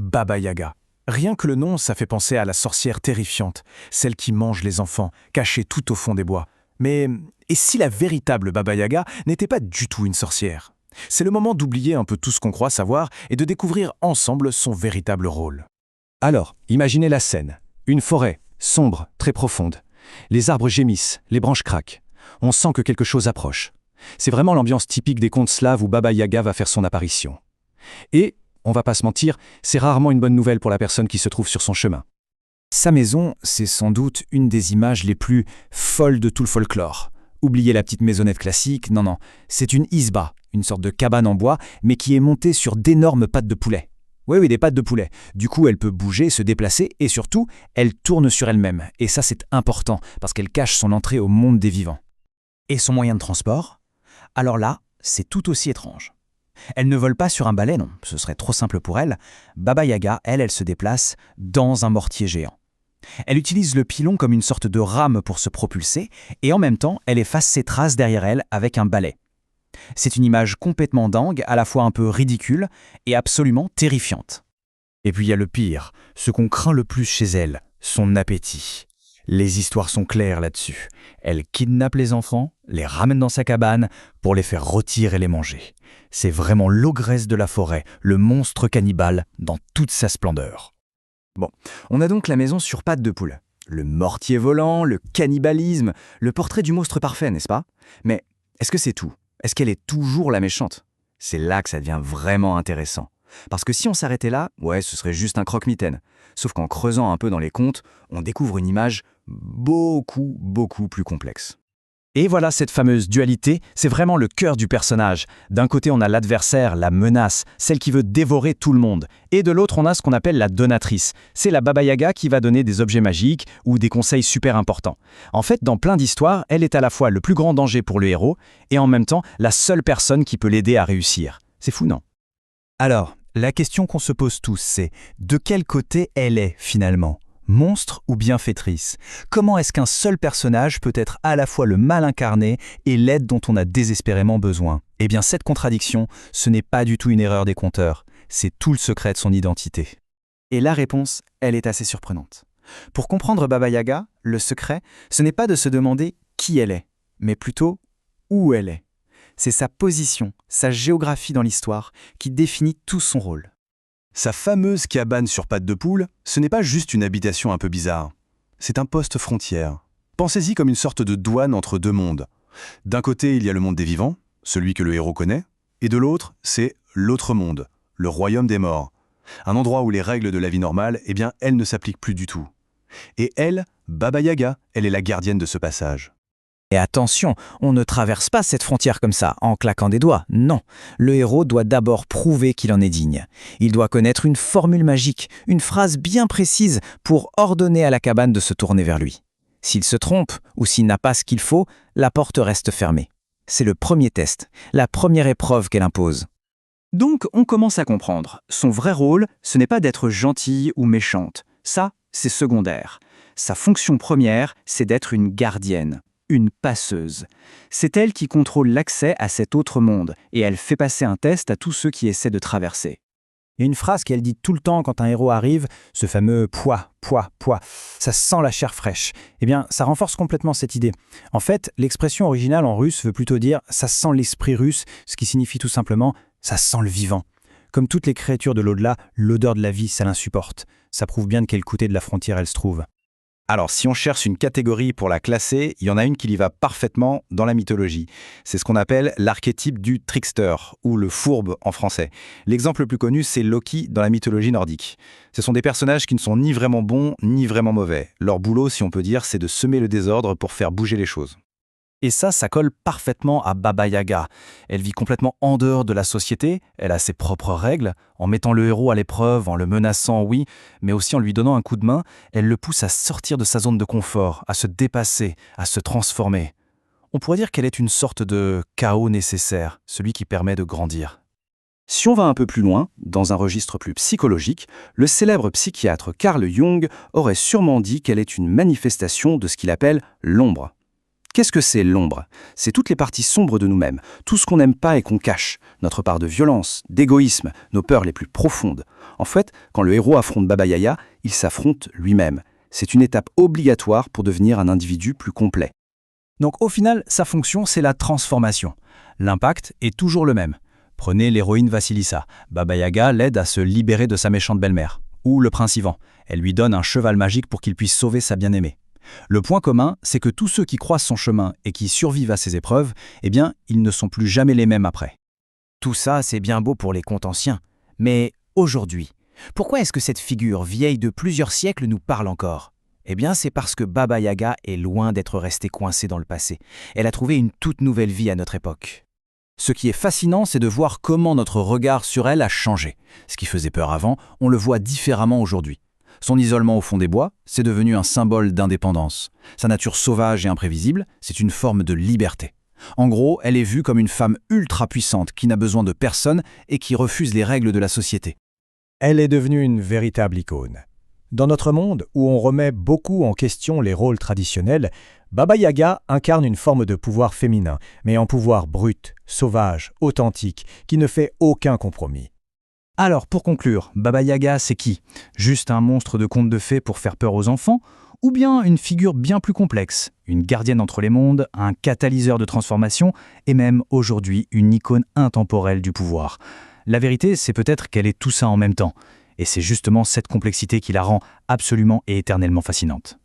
Baba Yaga. Rien que le nom, ça fait penser à la sorcière terrifiante, celle qui mange les enfants, cachée tout au fond des bois. Mais et si la véritable Baba Yaga n'était pas du tout une sorcière? C'est le moment d'oublier un peu tout ce qu'on croit savoir et de découvrir ensemble son véritable rôle. Alors, imaginez la scène. Une forêt, sombre, très profonde. Les arbres gémissent, les branches craquent. On sent que quelque chose approche. C'est vraiment l'ambiance typique des contes slaves où Baba Yaga va faire son apparition. Et, on va pas se mentir, c'est rarement une bonne nouvelle pour la personne qui se trouve sur son chemin. Sa maison, c'est sans doute une des images les plus folles de tout le folklore. Oubliez la petite maisonnette classique, non, c'est une isba, une sorte de cabane en bois, mais qui est montée sur d'énormes pattes de poulet. Oui, des pattes de poulet. Du coup, elle peut bouger, se déplacer, et surtout, elle tourne sur elle-même. Et ça, c'est important, parce qu'elle cache son entrée au monde des vivants. Et son moyen de transport? Alors là, c'est tout aussi étrange. Elle ne vole pas sur un balai, non, ce serait trop simple pour elle. Baba Yaga, elle se déplace dans un mortier géant. Elle utilise le pilon comme une sorte de rame pour se propulser, et en même temps, elle efface ses traces derrière elle avec un balai. C'est une image complètement dingue, à la fois un peu ridicule et absolument terrifiante. Et puis il y a le pire, ce qu'on craint le plus chez elle, son appétit. Les histoires sont claires là-dessus. Elle kidnappe les enfants, les ramène dans sa cabane pour les faire rôtir et les manger. C'est vraiment l'ogresse de la forêt, le monstre cannibale dans toute sa splendeur. Bon, on a donc la maison sur pattes de poule. Le mortier volant, le cannibalisme, le portrait du monstre parfait, n'est-ce pas? Mais est-ce que c'est tout? Est-ce qu'elle est toujours la méchante? C'est là que ça devient vraiment intéressant. Parce que si on s'arrêtait là, ouais, ce serait juste un croque-mitaine. Sauf qu'en creusant un peu dans les contes, on découvre une image beaucoup plus complexe. Et voilà cette fameuse dualité, c'est vraiment le cœur du personnage. D'un côté, on a l'adversaire, la menace, celle qui veut dévorer tout le monde. Et de l'autre, on a ce qu'on appelle la donatrice. C'est la Baba Yaga qui va donner des objets magiques ou des conseils super importants. En fait, dans plein d'histoires, elle est à la fois le plus grand danger pour le héros et en même temps la seule personne qui peut l'aider à réussir. C'est fou, non? Alors, la question qu'on se pose tous, c'est de quel côté elle est finalement? Monstre ou bienfaitrice? Comment est-ce qu'un seul personnage peut être à la fois le mal incarné et l'aide dont on a désespérément besoin? Eh bien, cette contradiction, ce n'est pas du tout une erreur des conteurs. C'est tout le secret de son identité. Et la réponse, elle est assez surprenante. Pour comprendre Baba Yaga, le secret, ce n'est pas de se demander qui elle est, mais plutôt où elle est. C'est sa position, sa géographie dans l'histoire qui définit tout son rôle. Sa fameuse cabane sur pattes de poule, ce n'est pas juste une habitation un peu bizarre. C'est un poste frontière. Pensez-y comme une sorte de douane entre deux mondes. D'un côté, il y a le monde des vivants, celui que le héros connaît, et de l'autre, c'est l'autre monde, le royaume des morts. Un endroit où les règles de la vie normale, eh bien, elles ne s'appliquent plus du tout. Et elle, Baba Yaga, elle est la gardienne de ce passage. Et attention, on ne traverse pas cette frontière comme ça, en claquant des doigts. Non, le héros doit d'abord prouver qu'il en est digne. Il doit connaître une formule magique, une phrase bien précise pour ordonner à la cabane de se tourner vers lui. S'il se trompe ou s'il n'a pas ce qu'il faut, la porte reste fermée. C'est le premier test, la première épreuve qu'elle impose. Donc on commence à comprendre. Son vrai rôle, ce n'est pas d'être gentille ou méchante. Ça, c'est secondaire. Sa fonction première, c'est d'être une gardienne. Une passeuse. C'est elle qui contrôle l'accès à cet autre monde et elle fait passer un test à tous ceux qui essaient de traverser. Il y a une phrase qu'elle dit tout le temps quand un héros arrive, ce fameux « poids », ça sent la chair fraîche. Eh bien, ça renforce complètement cette idée. En fait, l'expression originale en russe veut plutôt dire « ça sent l'esprit russe », ce qui signifie tout simplement « ça sent le vivant ». Comme toutes les créatures de l'au-delà, l'odeur de la vie, ça l'insupporte. Ça prouve bien de quel côté de la frontière elle se trouve. Alors, si on cherche une catégorie pour la classer, il y en a une qui y va parfaitement dans la mythologie. C'est ce qu'on appelle l'archétype du trickster, ou le fourbe en français. L'exemple le plus connu, c'est Loki dans la mythologie nordique. Ce sont des personnages qui ne sont ni vraiment bons, ni vraiment mauvais. Leur boulot, si on peut dire, c'est de semer le désordre pour faire bouger les choses. Et ça colle parfaitement à Baba Yaga. Elle vit complètement en dehors de la société, elle a ses propres règles. En mettant le héros à l'épreuve, en le menaçant, oui, mais aussi en lui donnant un coup de main, elle le pousse à sortir de sa zone de confort, à se dépasser, à se transformer. On pourrait dire qu'elle est une sorte de chaos nécessaire, celui qui permet de grandir. Si on va un peu plus loin, dans un registre plus psychologique, le célèbre psychiatre Carl Jung aurait sûrement dit qu'elle est une manifestation de ce qu'il appelle l'ombre. Qu'est-ce que c'est l'ombre? C'est toutes les parties sombres de nous-mêmes, tout ce qu'on n'aime pas et qu'on cache, notre part de violence, d'égoïsme, nos peurs les plus profondes. En fait, quand le héros affronte Baba Yaga, il s'affronte lui-même. C'est une étape obligatoire pour devenir un individu plus complet. Donc au final, sa fonction, c'est la transformation. L'impact est toujours le même. Prenez l'héroïne Vassilissa. Baba Yaga l'aide à se libérer de sa méchante belle-mère. Ou le prince Ivan. Elle lui donne un cheval magique pour qu'il puisse sauver sa bien-aimée. Le point commun, c'est que tous ceux qui croisent son chemin et qui survivent à ces épreuves, eh bien, ils ne sont plus jamais les mêmes après. Tout ça, c'est bien beau pour les contes anciens. Mais aujourd'hui, pourquoi est-ce que cette figure vieille de plusieurs siècles nous parle encore? Eh bien, c'est parce que Baba Yaga est loin d'être restée coincée dans le passé. Elle a trouvé une toute nouvelle vie à notre époque. Ce qui est fascinant, c'est de voir comment notre regard sur elle a changé. Ce qui faisait peur avant, on le voit différemment aujourd'hui. Son isolement au fond des bois, c'est devenu un symbole d'indépendance. Sa nature sauvage et imprévisible, c'est une forme de liberté. En gros, elle est vue comme une femme ultra puissante qui n'a besoin de personne et qui refuse les règles de la société. Elle est devenue une véritable icône. Dans notre monde, où on remet beaucoup en question les rôles traditionnels, Baba Yaga incarne une forme de pouvoir féminin, mais un pouvoir brut, sauvage, authentique, qui ne fait aucun compromis. Alors, pour conclure, Baba Yaga, c'est qui? Juste un monstre de conte de fées pour faire peur aux enfants? Ou bien une figure bien plus complexe, une gardienne entre les mondes, un catalyseur de transformation, et même aujourd'hui une icône intemporelle du pouvoir? La vérité, c'est peut-être qu'elle est tout ça en même temps. Et c'est justement cette complexité qui la rend absolument et éternellement fascinante.